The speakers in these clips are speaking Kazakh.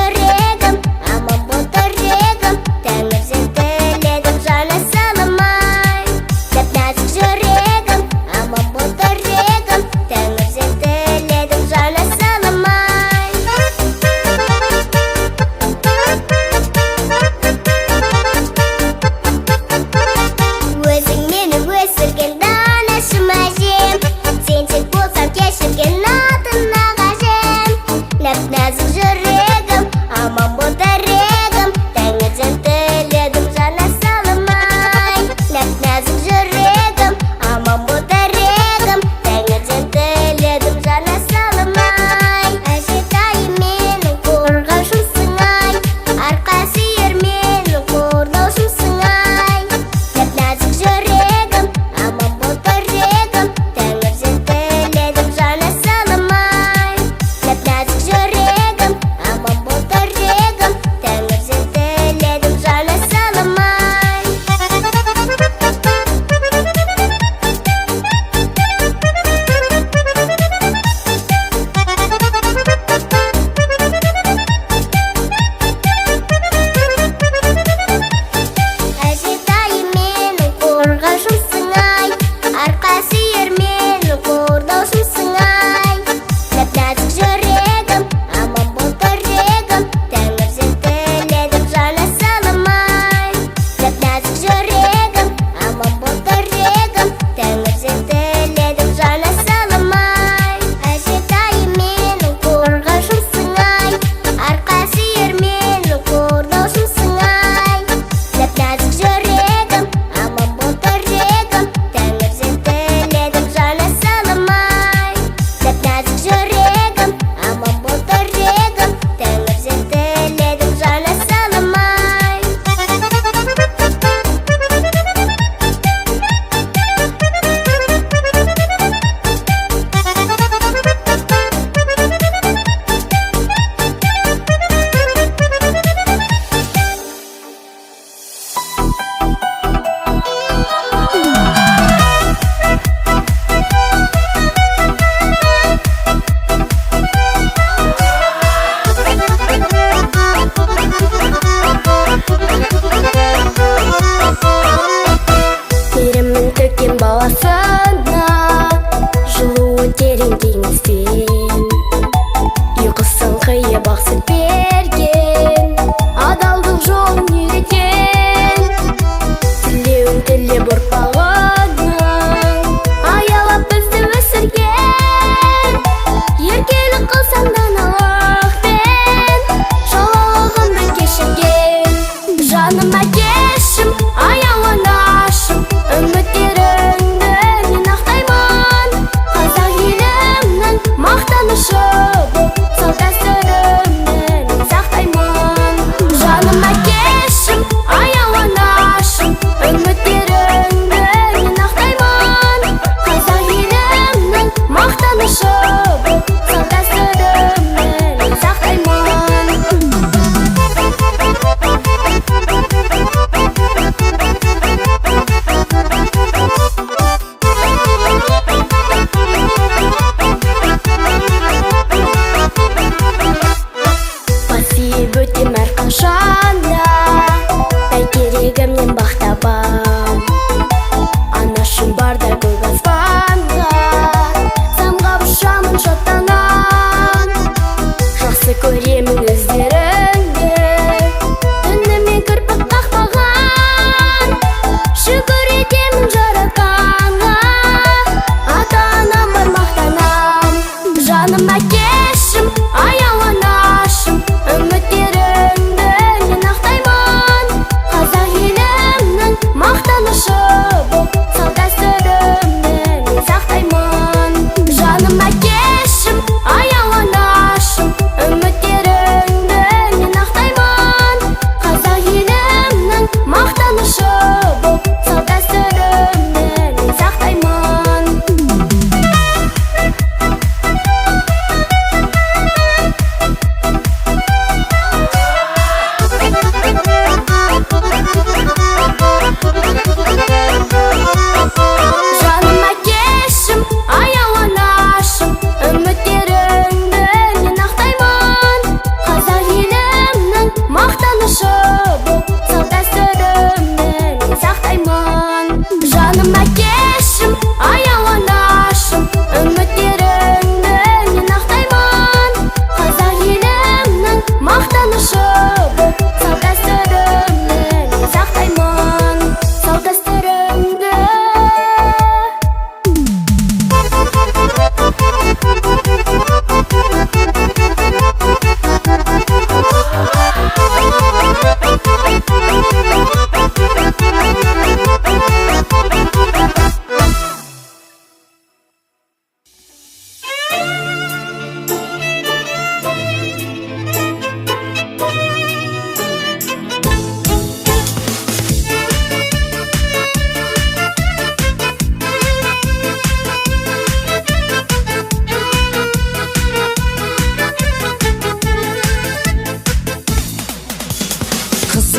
жүрегім, аман бол тірегім, тәңірден тіледім жаны саламай. Нәп-нәзік жүрегім, аман бол тірегім, тәңірден тіледім жаны саламай. Өзің мені өсірген данышым әжем, сен тек болсам кешірген атын ағажем. Нәп-нәзік жүрегім, аман бол тірегім, тәңірден тіледім жаны саламай. Нәп-нәзік жүрегім, аман бол тірегім, тәңірден тіледім жаны саламай. Әжетайым менің қорғаушымсың ай, арқа сүйер менің қордаушымсың ай. Нәп-нәзік жүрегім, аман бол тірегім, тәңірден тіледім жаны саламай. Нәп-нәзік жүрегім, аман бол тірегім, тәңірден тіледім жаны саламай. Әжетайым менің қорғаушымсың ай, арқа сүйер менің қордаушымсың ай. Нәп-нәзік жүрегім, аман бол тірегім, тәңірден тіледім жаны саламай. Нәп-нәзік жүрегім, аман бол тірегім, тәңірден тіледім жаны саламай. Әжетайым менің қорғаушымсың ай, арқа сүйер менің қордаушымсың ай. Нәп-нәзік жүрегім, аман бол тірегім, тәңірден тіледім жаны саламай. Нәп-нәзік жүрегім, аман бол тірегім, тәңірден тіледім жаны саламай. Теремін төккен баласына, жылуы терең теңізден. Ұйқысын қиып ақ сүт берген, адалдық жолын үйреткен. Тілеуін тілеп ұрпағының, аялап бізді өсірген. Еркелік қылсаң даналықпен, жалалығын кешірген. Жаным әкешім, аяуланашым, үміттеріңді мен ақтаймын. Қазақ елімнің мақтанышы боп, салт дәстүрімді мен сақтаймын. Жаным әкешім, аяуланашым, үміттеріңді мен ақтаймын. Қазақ елімнің мақтанышы боп, салт дәстүрімді мен сақтаймын. Басиып өтем әрқашанда, бәйтерегімнен бақ табам. Анашым барда көк аспанға, самғап ұшамын шаттанам. Жақсы көремін өздеріңді, түнімен кірпік қақпаған. Шүкір етемін жаратқанға, ата-анам бар мақтанам. Жаным әкешім, аяуланашым, үміттеріңді мен ақтаймын. Қазақ елімнің мақтанышы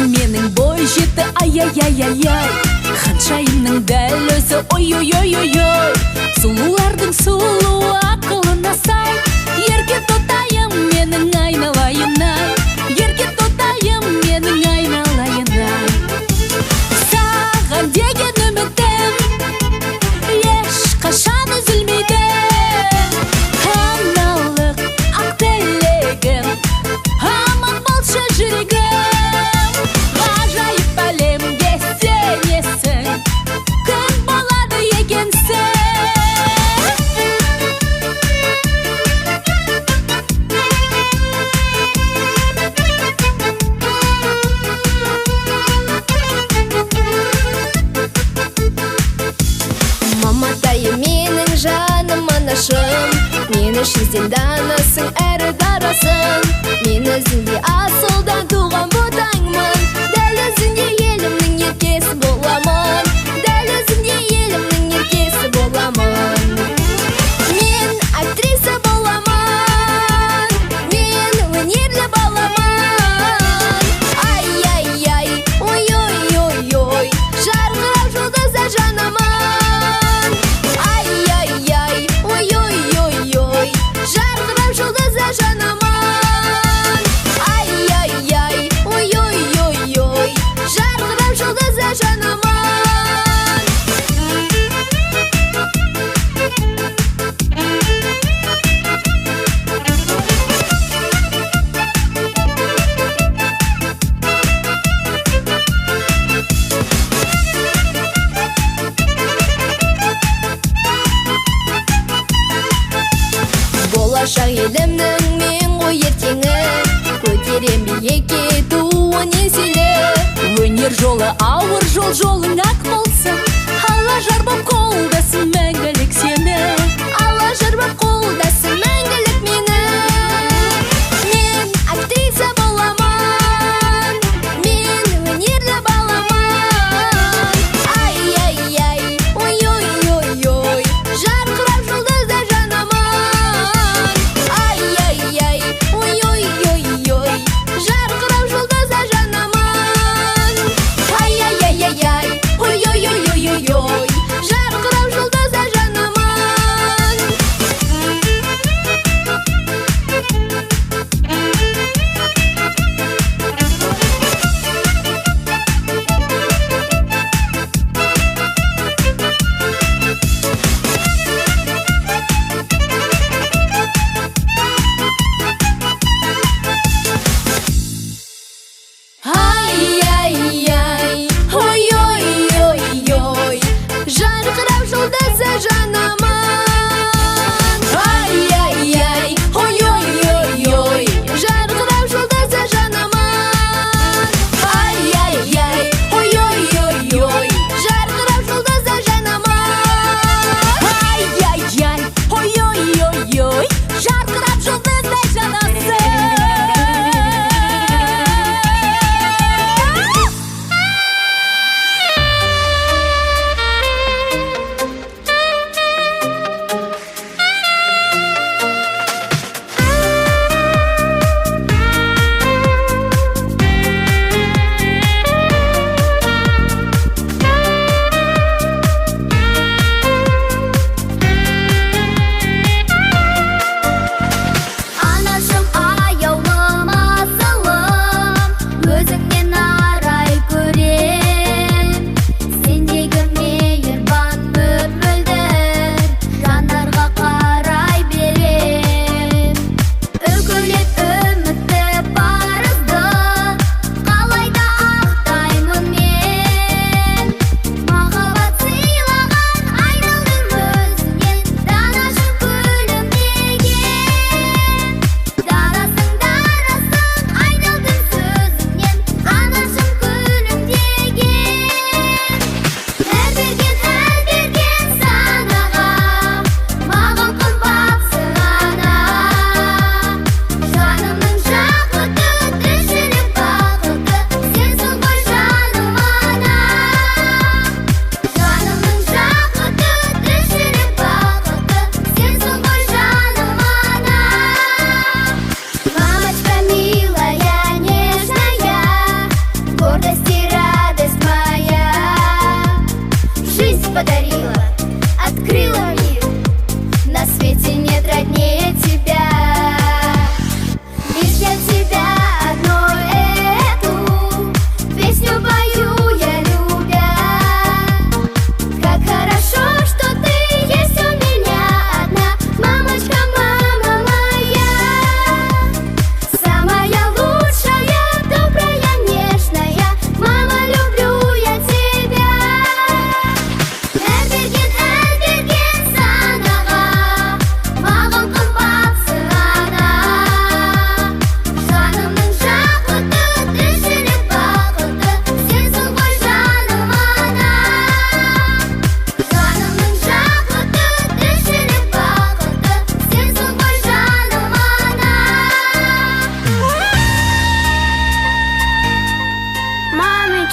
менің бой жетті, ай-яй-яй-яй-яй. Ханшайымның дәл өзі, ой-ой-ой-ой-ой. Сұлулардың сұлуы ақылына сай. Ерке тотайым менің айналайынай, ерке тотайым менің айналайынай. Саған деген үмітім ешқашан үзілмейді. Аналық ақ тілегім, аман болшы жүрегім. Ғажайып әлемге сенесің, кім болады екенсің. Маматайым менің жаным анашым, мен үшін сен данасың әрі дарасың. Мен өзіңдей асылдан туған ботаңмын, дәл өзіңдей елімнің еркесі боламын, дәл өзіңдей елімнің еркесі боламын. Мен актриса боламын, мен өнерлі баламын. Ай-яй-яй, ой-ой-ой-ой, жарқырап жұлдызда жанамын. Ай-яй-яй, ой-ой-ой-ой, жарқырап жұлдызда жанамын. Ай-яй-яй, ой-ой-ой-ой, жарқырап жұлдызда жанамын. Болашақ елімнің мен ғой ертеңі, көтерем биікке туын еңселі. Өнер жолы ауыр жол, жолың ақ болсын, алла жар боп қолдасын мәңгілік сені. Алла жар боп қолдасын мәңгілік мені. Мен актриса боламын, мен өнерлі баламын. Ай-яй-яй, ой-ой-ой-ой, жарқырап жұлдызда жанамын. Ай-яй-яй, ой-ой-ой-ой, жарқырап жұлдызда жанамын. Ай-яй-яй-яй, ой-ой-ой-ой-ой, жарқырап жұлдызда жанамын.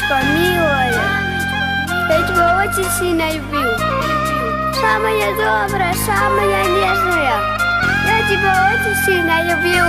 Мамочка, милая, я тебя очень сильно люблю. Самая добрая, самая нежная. Я тебя очень сильно люблю.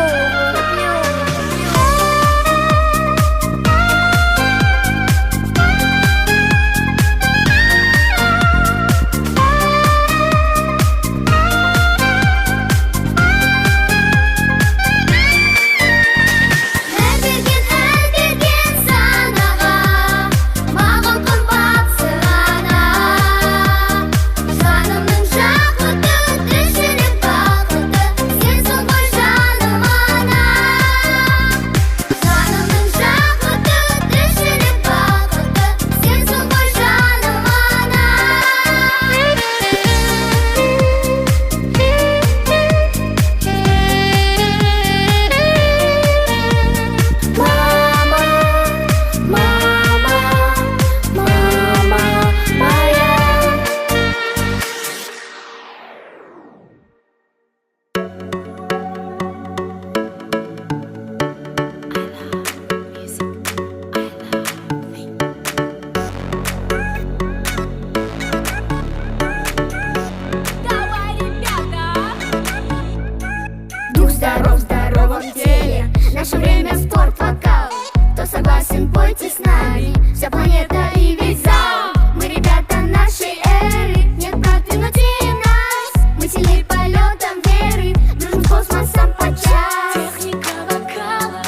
Здоров в здоровом теле, наше время спорт, вокал. Кто согласен, пойте с нами, вся планета и весь зал. Мы ребята нашей эры, нет продвинутее нас. Мы сильнее полетом веры, дружим с космосом подчас. Техника вокала,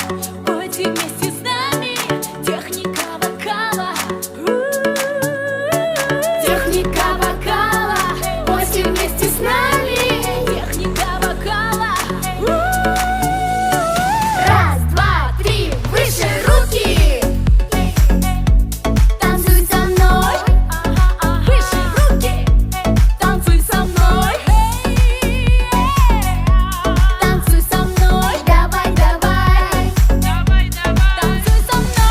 пойте вместе с нами. Техника вокала. Техника вокала, пойте вместе с нами. Техника вокала. Раз, два, три, выше руки. Танцуй со мной. Выше руки. Танцуй со мной. Танцуй со мной. Давай, давай. Танцуй со мной.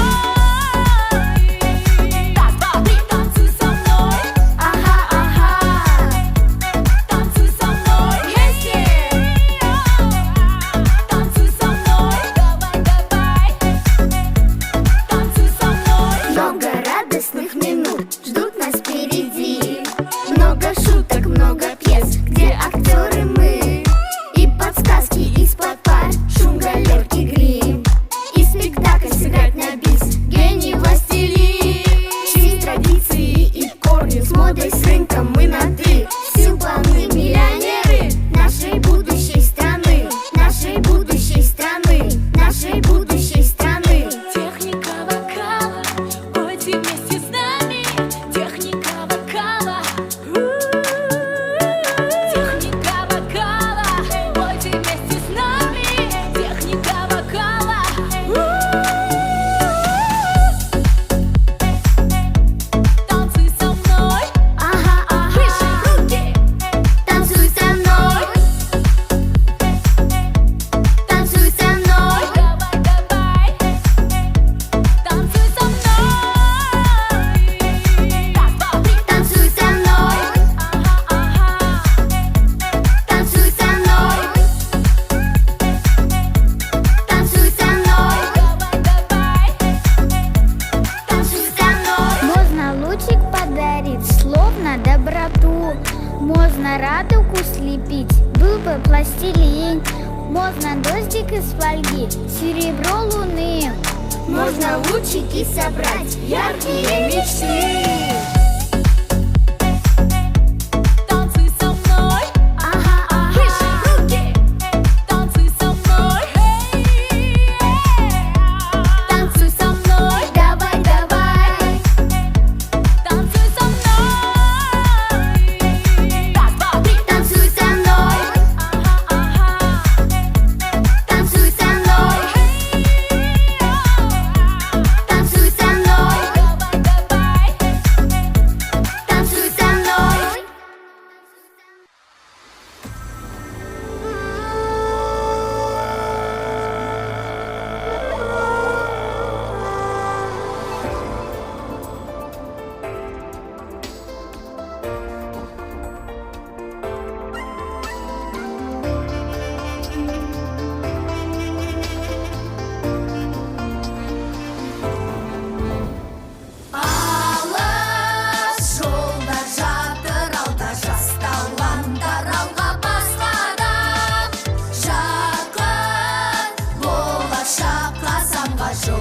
Раз, два, три, танцуй со мной. Ага, ага. Танцуй со мной. Вместе. Танцуй со мной. Давай, давай. Танцуй со мной. Много радостных минут ждут нас впереди. Много шуток, много пьес, где актеры мы. И подсказки из-под пар, шум галерки, грим. И спектакль сыграть на бис, гений властелин. Честь традиции и корни, с модой, с рынком мы на «ты». Сил полны миллионеры нашей будущей страны. Нашей будущей страны. Нашей будущей страны. Техника вокала, пойте вместе с нами. Техника вокала. Техника вокала, пойте вместе с нами. Техника вокала. Танцуй со мной. Ага, Выше ага. руки. Танцуй со мной. Танцуй со мной. Давай, давай. Танцуй со мной. Раз, два, три. Танцуй со мной. Танцуй со мной. Танцуй со мной. Давай, давай. Танцуй со мной. Можно лучик подарить, словно доброту. Можно радугу слепить, был бы пластилин. Можно дождик из фольги, серебро луны. Можно лучики собрать, яркие мечты. Танцуй со мной. Ага, Выше ага. руки. Танцуй со мной. Танцуй со мной. Давай, давай. Танцуй со мной. Раз, два, три. Танцуй со мной. Танцуй со мной. Танцуй со мной. Давай, давай.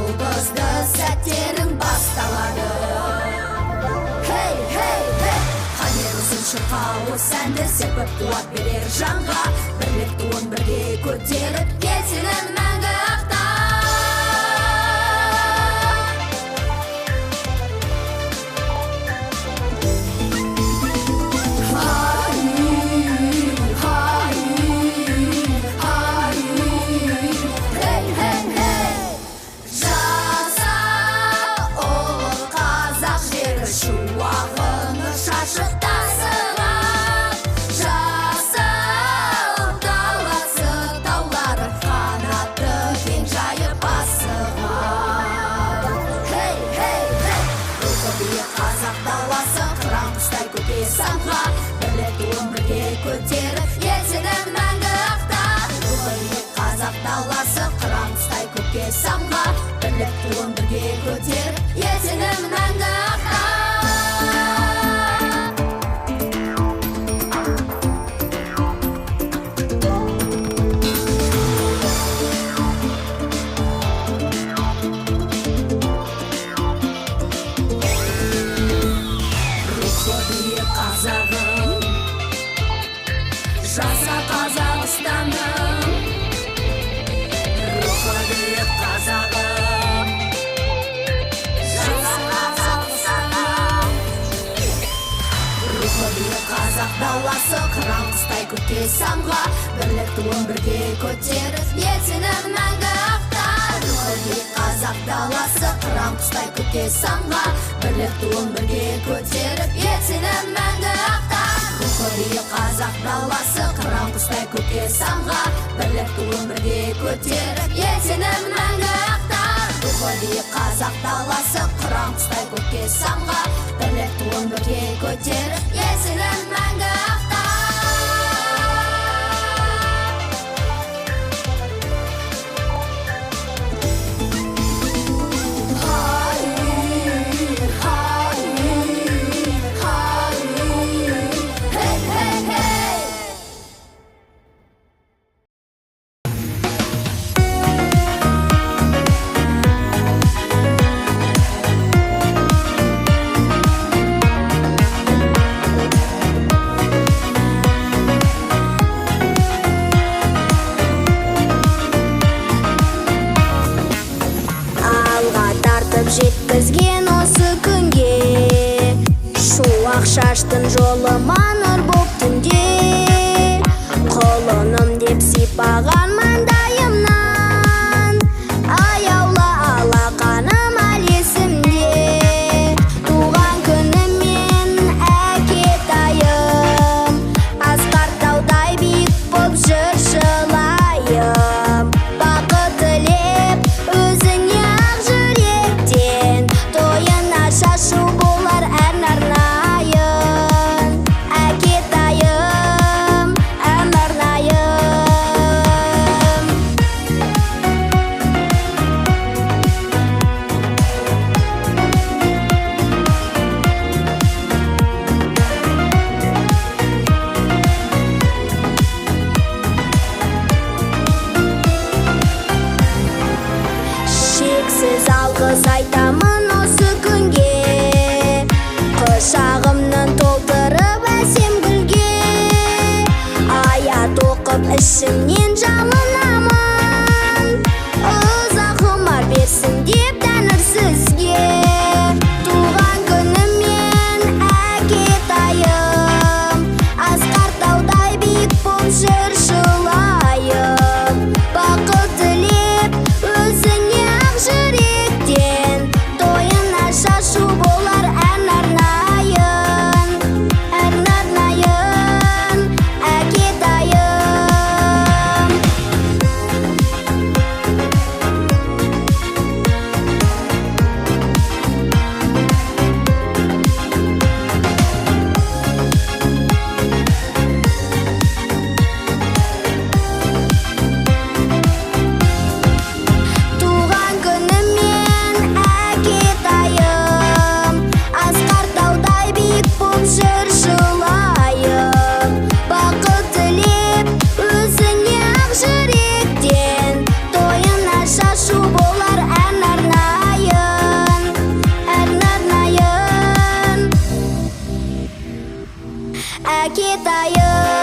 жұлдызды сәттерің басталады. Хей, хей, хей! Қане ұзын шырқауы сәнді серпіп қуат берер жанға. Бірлік туын бірге көтеріп, ел сенің мәңгі ақтап. Шуағыны шашып тасыға, жасыл даласы таулары қанаты кең жайып асыға. Хей, хей, хей! Рухы биік қазақ даласы қыран құстай көкке самға. Бірлік туын бірге көтеріп, ел сенің мәңгі ақтап. Рухы биік қазақ даласы қыран құстай көкке самға. Бірлік туын бірге көтеріп, ел сенің мәңгі ақтап. Жаса Қазақстаным, рухы биік қазағым. Жаса Қазақстаным, рухы биік қазақ даласы қыран құстай көкке самға. Бірлік туын бірге көтеріп, ел сенің мәңгі ақтап. Рухы биік қазақ даласы қыран құстай көкке самға. Бірлік туын бірге көтеріп, ел сенің мәңгі ақтап. Рухы биік қазақ даласы қыран құстай көкке самға. Бірлік туын бірге көтеріп, ел сенің мәңгі ақтап. Рухы биік қазақ даласы қыран құстай көкке самға. Бірлік туын бірге көтеріп, ел сенің мәңгі ақтап. Жеткізген осы күнге, шуақ шаштың жолыма нұр боп түнде. Құлыным деп сипаған маңдайымнан, аяулы алақаным әлі есімде. Туған күніммен әкетайым, асқар таудай биік боп жыршылайым. Бақыт тілеп өзіңе шашу болар ән арнайын, әкетайым, ән арнайын. Шексіз алғыс айтамын осы күнге, құшағымнан толтырып әсем гүлге. Аят оқып ішімнен жалынамын, ұзақ ғұмыр берсін деп Тәңір сізге. Туған күніммен әкетайым, асқар таудай биік боп жыршылайым. Бақыт тілеп өзіңе ақ жүректен, тойына шашу болар ән арнайын, ән арнайын, әкетайым. Китаю.